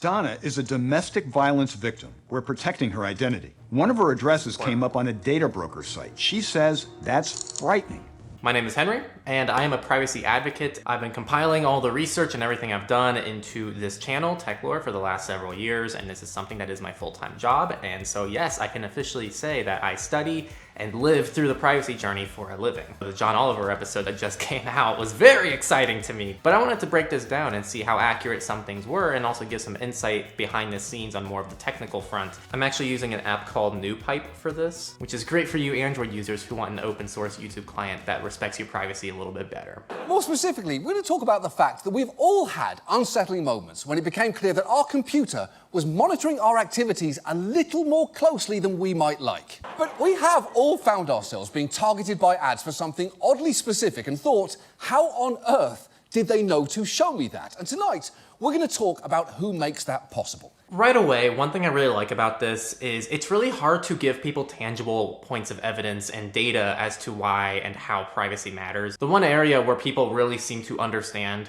Donna is a domestic violence victim. We're protecting her identity. One of her addresses came up on a data broker site. She says that's frightening. My name is Henry, and I am a privacy advocate. I've been compiling all the research and everything I've done into this channel, Techlore, for the last several years, and this is something that is my full-time job. And so yes, I can officially say that I study and live through the privacy journey for a living. The John Oliver episode that just came out was very exciting to me, but I wanted to break this down and see how accurate some things were and also give some insight behind the scenes on more of the technical front. I'm actually using an app called NewPipe for this, which is great for you Android users who want an open source YouTube client that respects your privacy a little bit better. More specifically, we're going to talk about the fact that we've all had unsettling moments when it became clear that our computer was monitoring our activities a little more closely than we might like. But we have all found ourselves being targeted by ads for something oddly specific and thought, how on earth did they know to show me that? And tonight, we're going to talk about who makes that possible. Right away, one thing I really like about this is it's really hard to give people tangible points of evidence and data as to why and how privacy matters. The one area where people really seem to understand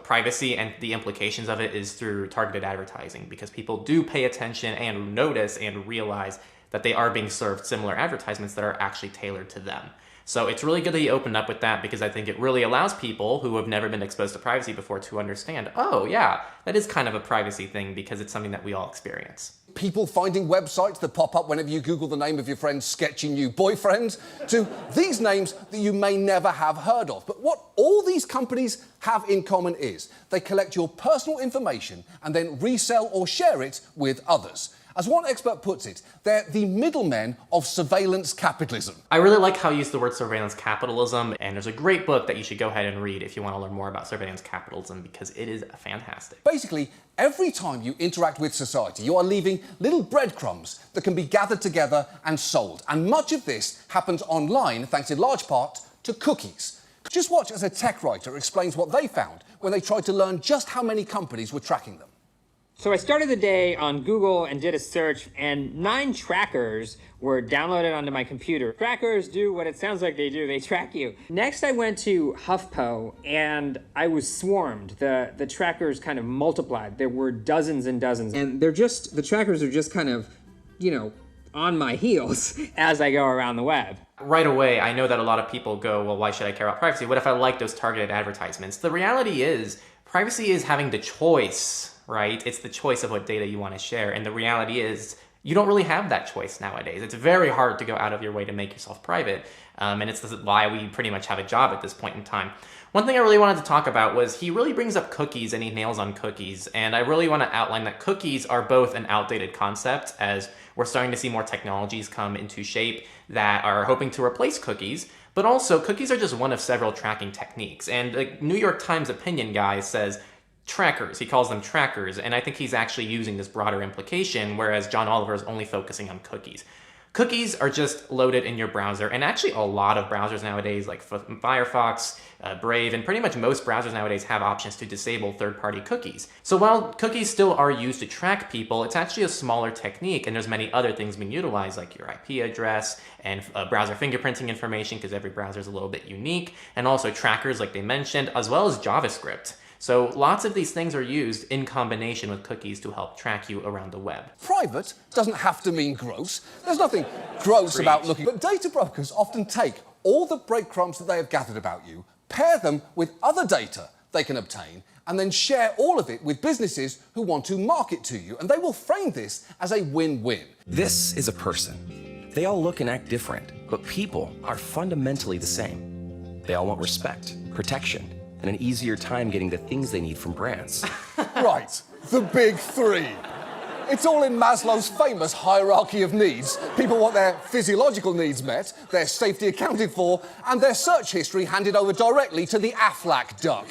privacy and the implications of it is through targeted advertising, because people do pay attention and notice and realize that they are being served similar advertisements that are actually tailored to them. So it's really good that you opened up with that, because I think it really allows people who have never been exposed to privacy before to understand, oh yeah, that is kind of a privacy thing because it's something that we all experience. People finding websites that pop up whenever you Google the name of your friend's sketchy new boyfriend, to these names that you may never have heard of. But what all these companies have in common is they collect your personal information and then resell or share it with others. As one expert puts it, they're the middlemen of surveillance capitalism. I really like how you use the word surveillance capitalism, and there's a great book that you should go ahead and read if you want to learn more about surveillance capitalism, because it is fantastic. Basically, every time you interact with society, you are leaving little breadcrumbs that can be gathered together and sold. And much of this happens online, thanks in large part to cookies. Just watch as a tech writer explains what they found when they tried to learn just how many companies were tracking them. So I started the day on Google and did a search, and 9 trackers were downloaded onto my computer. Trackers do what it sounds like they do. They track you. Next, I went to HuffPo, and I was swarmed. The trackers kind of multiplied. There were dozens and dozens. And the trackers are just kind of, on my heels as I go around the web. Right away, I know that a lot of people go, well, why should I care about privacy? What if I like those targeted advertisements? The reality is, privacy is having the choice, right? It's the choice of what data you want to share. And the reality is, you don't really have that choice nowadays. It's very hard to go out of your way to make yourself private. And it's why we pretty much have a job at this point in time. One thing I really wanted to talk about was he really brings up cookies and he nails on cookies. And I really want to outline that cookies are both an outdated concept, as we're starting to see more technologies come into shape that are hoping to replace cookies. But also, cookies are just one of several tracking techniques. And the New York Times opinion guy says trackers. He calls them trackers, and I think he's actually using this broader implication, whereas John Oliver is only focusing on cookies. Cookies are just loaded in your browser, and actually a lot of browsers nowadays, like Firefox, Brave, and pretty much most browsers nowadays have options to disable third-party cookies. So while cookies still are used to track people, it's actually a smaller technique, and there's many other things being utilized, like your IP address and browser fingerprinting information, because every browser is a little bit unique, and also trackers, like they mentioned, as well as JavaScript. So lots of these things are used in combination with cookies to help track you around the web. Private doesn't have to mean gross. There's nothing gross about looking. But data brokers often take all the breadcrumbs that they have gathered about you, pair them with other data they can obtain, and then share all of it with businesses who want to market to you. And they will frame this as a win-win. This is a person. They all look and act different, but people are fundamentally the same. They all want respect, protection, and an easier time getting the things they need from brands. Right, the big 3. It's all in Maslow's famous hierarchy of needs. People want their physiological needs met, their safety accounted for, and their search history handed over directly to the Aflac duck.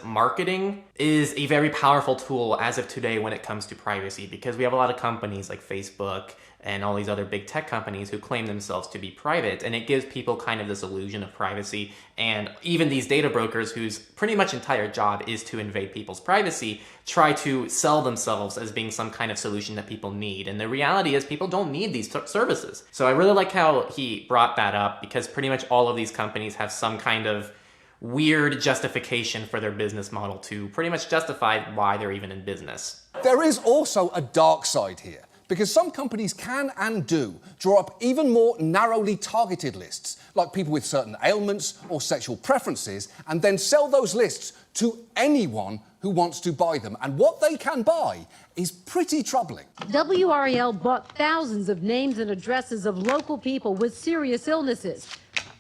Marketing is a very powerful tool as of today when it comes to privacy, because we have a lot of companies like Facebook and all these other big tech companies who claim themselves to be private, and it gives people kind of this illusion of privacy. And even these data brokers, whose pretty much entire job is to invade people's privacy, try to sell themselves as being some kind of solution that people need. And the reality is people don't need these services. So I really like how he brought that up, because pretty much all of these companies have some kind of weird justification for their business model to pretty much justify why they're even in business. There is also a dark side here, because some companies can and do draw up even more narrowly targeted lists, like people with certain ailments or sexual preferences, and then sell those lists to anyone who wants to buy them. And what they can buy is pretty troubling. WREL bought thousands of names and addresses of local people with serious illnesses.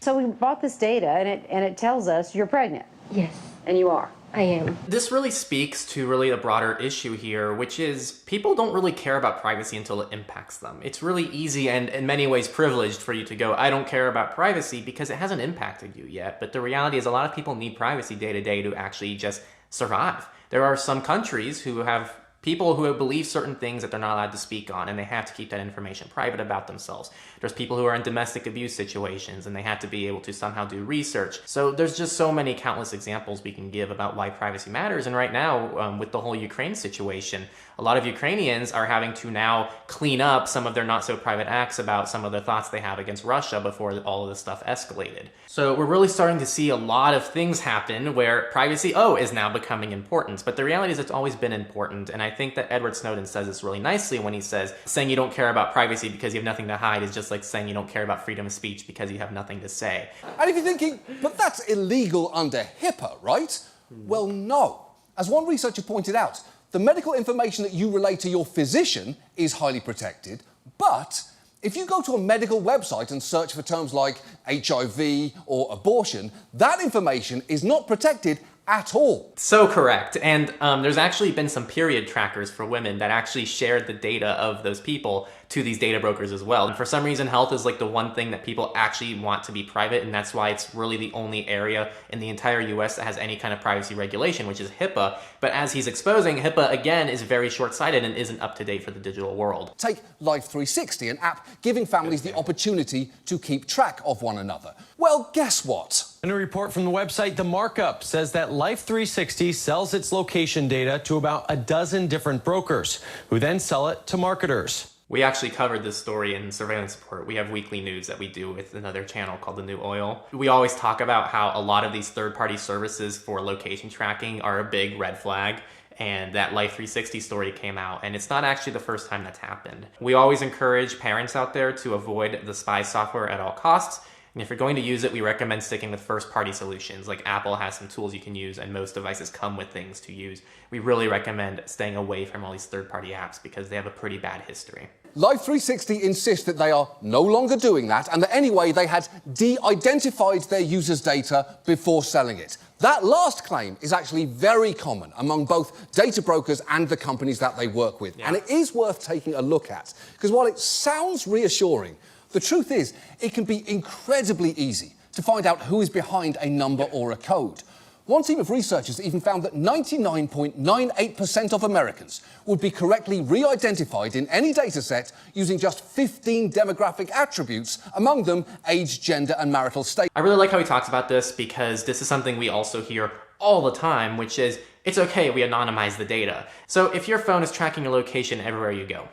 So we bought this data, and it tells us you're pregnant. Yes, And you are. I am. This really speaks to really a broader issue here, which is people don't really care about privacy until it impacts them. It's really easy and in many ways privileged for you to go, I don't care about privacy because it hasn't impacted you yet. But the reality is a lot of people need privacy day to day to actually just survive. There are some countries who have people who believe certain things that they're not allowed to speak on, and they have to keep that information private about themselves. There's people who are in domestic abuse situations, and they have to be able to somehow do research. So there's just so many countless examples we can give about why privacy matters. And right now, with the whole Ukraine situation, a lot of Ukrainians are having to now clean up some of their not-so-private acts about some of the thoughts they have against Russia before all of this stuff escalated. So we're really starting to see a lot of things happen where privacy, is now becoming important. But the reality is it's always been important, and I think that Edward Snowden says this really nicely when he says, saying you don't care about privacy because you have nothing to hide is just like saying you don't care about freedom of speech because you have nothing to say. And if you're thinking, but that's illegal under HIPAA, right? Well, no. As one researcher pointed out, the medical information that you relay to your physician is highly protected, but if you go to a medical website and search for terms like HIV or abortion, that information is not protected at all. So correct. And there's actually been some period trackers for women that actually shared the data of those people to these data brokers as well. And for some reason, health is like the one thing that people actually want to be private, and that's why it's really the only area in the entire US that has any kind of privacy regulation, which is HIPAA. But as he's exposing, HIPAA, again, is very short-sighted and isn't up to date for the digital world. Take Life360, an app giving families the opportunity to keep track of one another. Well, guess what? In a report from the website The Markup says that Life360 sells its location data to about a dozen different brokers, who then sell it to marketers. We actually covered this story in Surveillance Report. We have weekly news that we do with another channel called The New Oil. We always talk about how a lot of these third-party services for location tracking are a big red flag, and that Life360 story came out, and it's not actually the first time that's happened. We always encourage parents out there to avoid the spy software at all costs. And if you're going to use it, we recommend sticking with first-party solutions. Like Apple has some tools you can use, and most devices come with things to use. We really recommend staying away from all these third-party apps because they have a pretty bad history. Life360 insists that they are no longer doing that, and that anyway they had de-identified their users' data before selling it. That last claim is actually very common among both data brokers and the companies that they work with. Yeah. And it is worth taking a look at, because while it sounds reassuring, the truth is it can be incredibly easy to find out who is behind a number or a code. One team of researchers even found that 99.98% of Americans would be correctly re-identified in any dataset using just 15 demographic attributes, among them age, gender, and marital status. I really like how he talks about this because this is something we also hear all the time, which is, it's okay, we anonymize the data. So if your phone is tracking your location everywhere you go,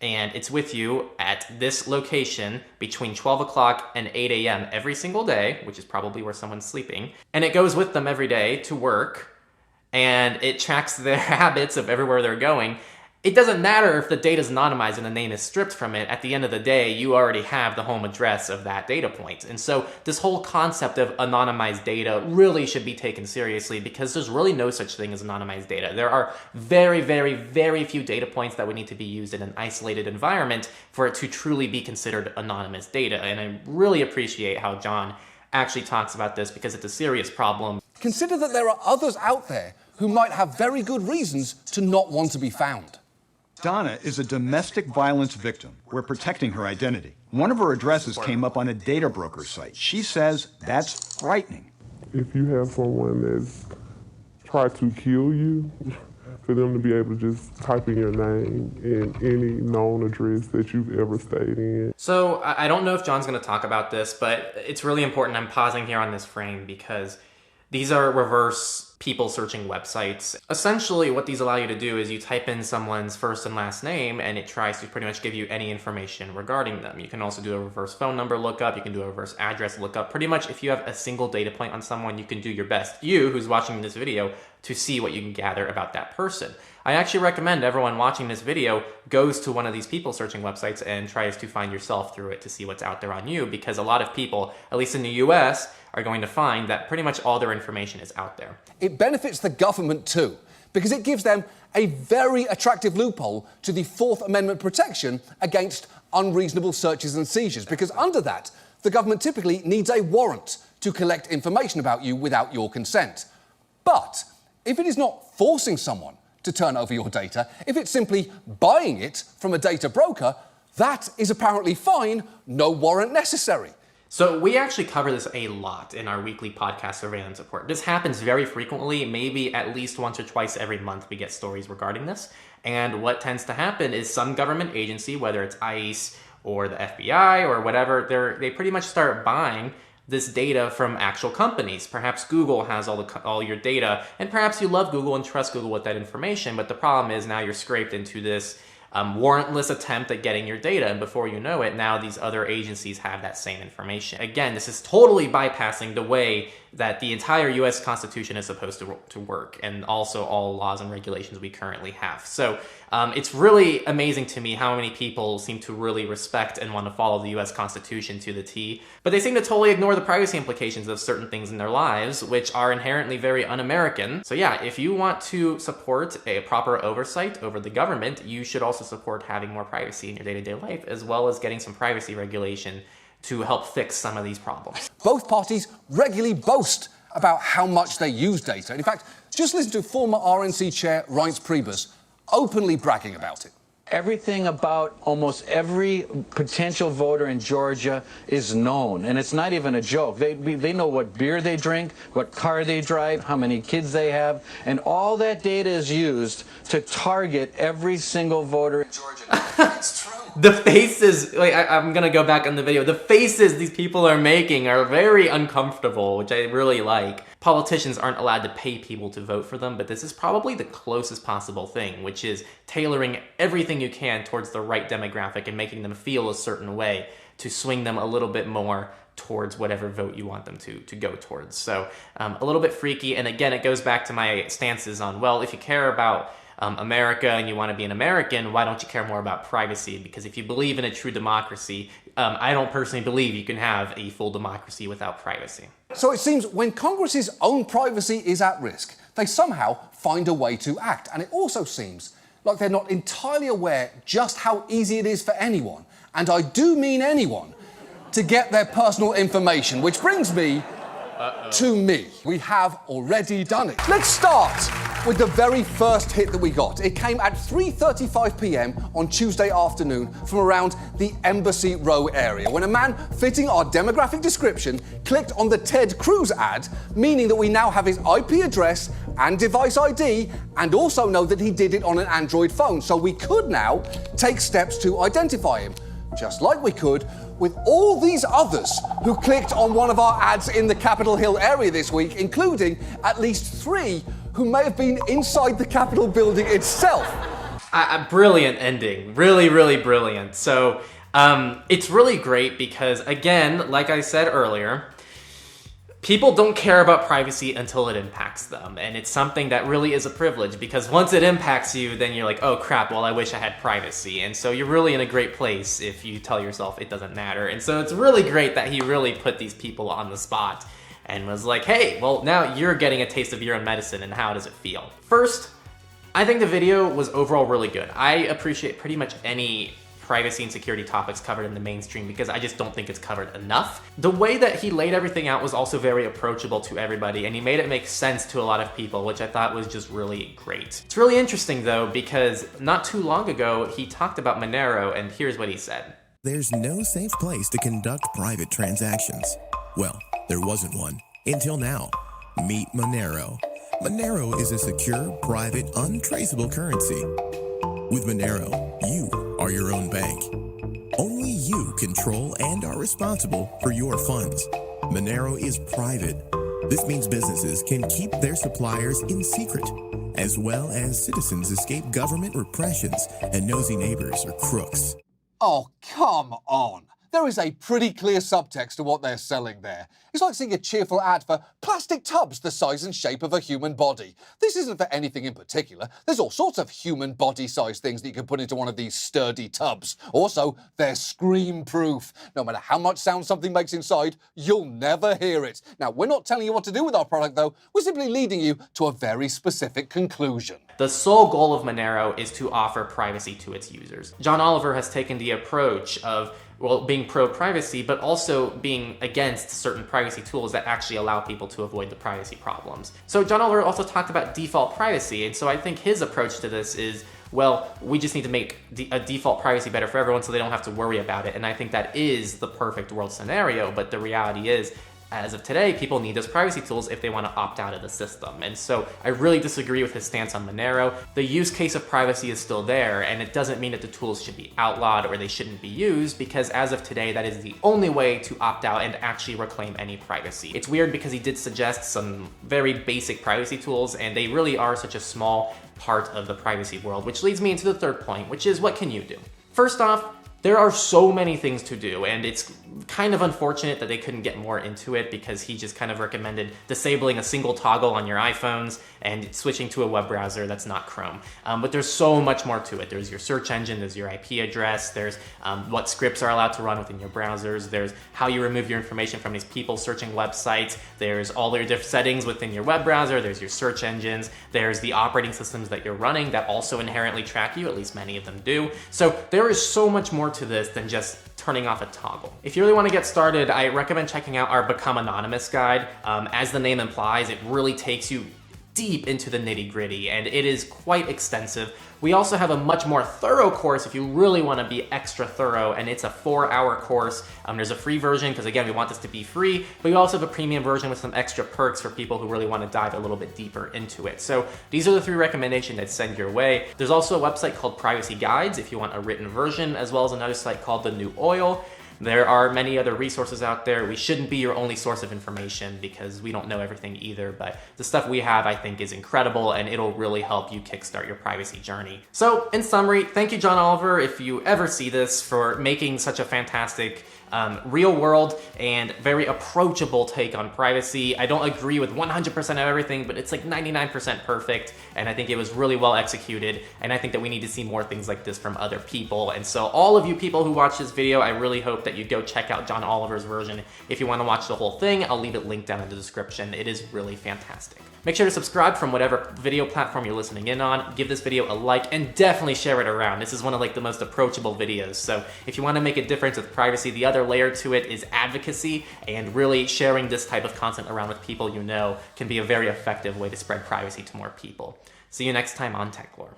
and it's with you at this location between 12 o'clock and 8 a.m. every single day, which is probably where someone's sleeping, and it goes with them every day to work, and it tracks their habits of everywhere they're going, it doesn't matter if the data is anonymized and the name is stripped from it. At the end of the day, you already have the home address of that data point. And so this whole concept of anonymized data really should be taken seriously because there's really no such thing as anonymized data. There are very, very, very few data points that would need to be used in an isolated environment for it to truly be considered anonymous data. And I really appreciate how John actually talks about this because it's a serious problem. Consider that there are others out there who might have very good reasons to not want to be found. Donna is a domestic violence victim. We're protecting her identity. One of her addresses came up on a data broker site. She says that's frightening. If you have someone that's tried to kill you, for them to be able to just type in your name in any known address that you've ever stayed in. So I don't know if John's going to talk about this, but it's really important. I'm pausing here on this frame because these are reverse people searching websites. Essentially, what these allow you to do is you type in someone's first and last name, and it tries to pretty much give you any information regarding them. You can also do a reverse phone number lookup. You can do a reverse address lookup. Pretty much, if you have a single data point on someone, you can do your best, you who's watching this video, to see what you can gather about that person. I actually recommend everyone watching this video goes to one of these people searching websites and tries to find yourself through it to see what's out there on you, because a lot of people, at least in the US, are going to find that pretty much all their information is out there. It benefits the government too, because it gives them a very attractive loophole to the Fourth Amendment protection against unreasonable searches and seizures, because under that, the government typically needs a warrant to collect information about you without your consent. But if it is not forcing someone to turn over your data, if it's simply buying it from a data broker, that is apparently fine, no warrant necessary. So we actually cover this a lot in our weekly podcast surveillance report. This happens very frequently, maybe at least once or twice every month we get stories regarding this. And what tends to happen is some government agency, whether it's ICE or the FBI or whatever, they pretty much start buying this data from actual companies. Perhaps Google has all your data, and perhaps you love Google and trust Google with that information, but the problem is now you're scraped into this warrantless attempt at getting your data, and before you know it, now these other agencies have that same information. Again, this is totally bypassing the way that the entire US Constitution is supposed to work, and also all laws and regulations we currently have. So it's really amazing to me how many people seem to really respect and want to follow the US Constitution to the T, but they seem to totally ignore the privacy implications of certain things in their lives, which are inherently very un-American. So yeah, if you want to support a proper oversight over the government, you should also support having more privacy in your day-to-day life, as well as getting some privacy regulation to help fix some of these problems. Both parties regularly boast about how much they use data. In fact, just listen to former RNC chair Reince Priebus openly bragging about it. Everything about almost every potential voter in Georgia is known, and it's not even a joke. They know what beer they drink, what car they drive, how many kids they have, and all that data is used to target every single voter in Georgia. It's true. The faces, like, I'm gonna go back on the video, the faces these people are making are very uncomfortable, which I really like. Politicians aren't allowed to pay people to vote for them, but this is probably the closest possible thing, which is tailoring everything you can towards the right demographic and making them feel a certain way to swing them a little bit more towards whatever vote you want them to go towards. So a little bit freaky, and again, it goes back to my stances on, well, if you care about America and you want to be an American, why don't you care more about privacy? Because if you believe in a true democracy, I don't personally believe you can have a full democracy without privacy. So it seems when Congress's own privacy is at risk, they somehow find a way to act. And it also seems like they're not entirely aware just how easy it is for anyone, and I do mean anyone, to get their personal information, which brings me to me. We have already done it. Let's start with the very first hit that we got. It came at 3:35 p.m. on Tuesday afternoon from around the Embassy Row area, when a man fitting our demographic description clicked on the Ted Cruz ad, meaning that we now have his IP address and device ID, and also know that he did it on an Android phone, so we could now take steps to identify him, just like we could with all these others who clicked on one of our ads in the Capitol Hill area this week, including at least 3 who may have been inside the Capitol building itself. A brilliant ending. Really, really brilliant. So it's really great because, again, like I said earlier, people don't care about privacy until it impacts them. And it's something that really is a privilege, because once it impacts you, then you're like, oh crap, well, I wish I had privacy. And so you're really in a great place if you tell yourself it doesn't matter. And so it's really great that he really put these people on the spot and was like, hey, well, now you're getting a taste of your own medicine, and how does it feel? First, I think the video was overall really good. I appreciate pretty much any privacy and security topics covered in the mainstream, because I just don't think it's covered enough. The way that he laid everything out was also very approachable to everybody, and he made it make sense to a lot of people, which I thought was just really great. It's really interesting though, because not too long ago, he talked about Monero, and here's what he said. There's no safe place to conduct private transactions. Well, there wasn't one until now. Meet Monero. Monero is a secure, private, untraceable currency. With Monero, you are your own bank. Only you control and are responsible for your funds. Monero is private, This means businesses can keep their suppliers in secret, as well as citizens escape government repressions and nosy neighbors or crooks. Oh, come on. There is a pretty clear subtext to what they're selling there. It's like seeing a cheerful ad for plastic tubs the size and shape of a human body. This isn't for anything in particular. There's all sorts of human body-sized things that you can put into one of these sturdy tubs. Also, they're scream-proof. No matter how much sound something makes inside, you'll never hear it. Now, we're not telling you what to do with our product, though. We're simply leading you to a very specific conclusion. The sole goal of Monero is to offer privacy to its users. John Oliver has taken the approach of, well, being pro-privacy, but also being against certain privacy tools that actually allow people to avoid the privacy problems. So John Oliver also talked about default privacy, and so I think his approach to this is, well, we just need to make a default privacy better for everyone so they don't have to worry about it. And I think that is the perfect world scenario, but the reality is, as of today, people need those privacy tools if they want to opt out of the system. And so I really disagree with his stance on Monero. The use case of privacy is still there, and it doesn't mean that the tools should be outlawed or they shouldn't be used, because as of today, that is the only way to opt out and actually reclaim any privacy. It's weird because he did suggest some very basic privacy tools, and they really are such a small part of the privacy world, which leads me into the third point, which is what can you do? First off, there are so many things to do, and it's kind of unfortunate that they couldn't get more into it because he just kind of recommended disabling a single toggle on your iPhones and switching to a web browser that's not Chrome. But there's so much more to it. There's your search engine, there's your IP address, there's what scripts are allowed to run within your browsers, there's how you remove your information from these people searching websites, there's all your different settings within your web browser, there's your search engines, there's the operating systems that you're running that also inherently track you, at least many of them do. So there is so much more to this than just turning off a toggle. If you really want to get started, I recommend checking out our Become Anonymous guide. As the name implies, it really takes you deep into the nitty-gritty, and it is quite extensive. We also have a much more thorough course if you really want to be extra thorough, and it's a 4-hour course. There's a free version because, again, we want this to be free, but we also have a premium version with some extra perks for people who really want to dive a little bit deeper into it. So these are the 3 recommendations I'd send your way. There's also a website called Privacy Guides if you want a written version, as well as another site called The New Oil. There are many other resources out there. We shouldn't be your only source of information because we don't know everything either, but the stuff we have, I think, is incredible, and it'll really help you kickstart your privacy journey. So, in summary, thank you, John Oliver, if you ever see this, for making such a fantastic real world and very approachable take on privacy. I don't agree with 100% of everything, but it's like 99% perfect, and I think it was really well executed, and I think that we need to see more things like this from other people. And so all of you people who watch this video, I really hope that you go check out John Oliver's version. If you want to watch the whole thing, I'll leave it linked down in the description. It is really fantastic. Make sure to subscribe from whatever video platform you're listening in on. Give this video a like and definitely share it around. This is one of the most approachable videos. So if you want to make a difference with privacy, the other layer to it is advocacy, and really sharing this type of content around with people you know can be a very effective way to spread privacy to more people. See you next time on Techlore.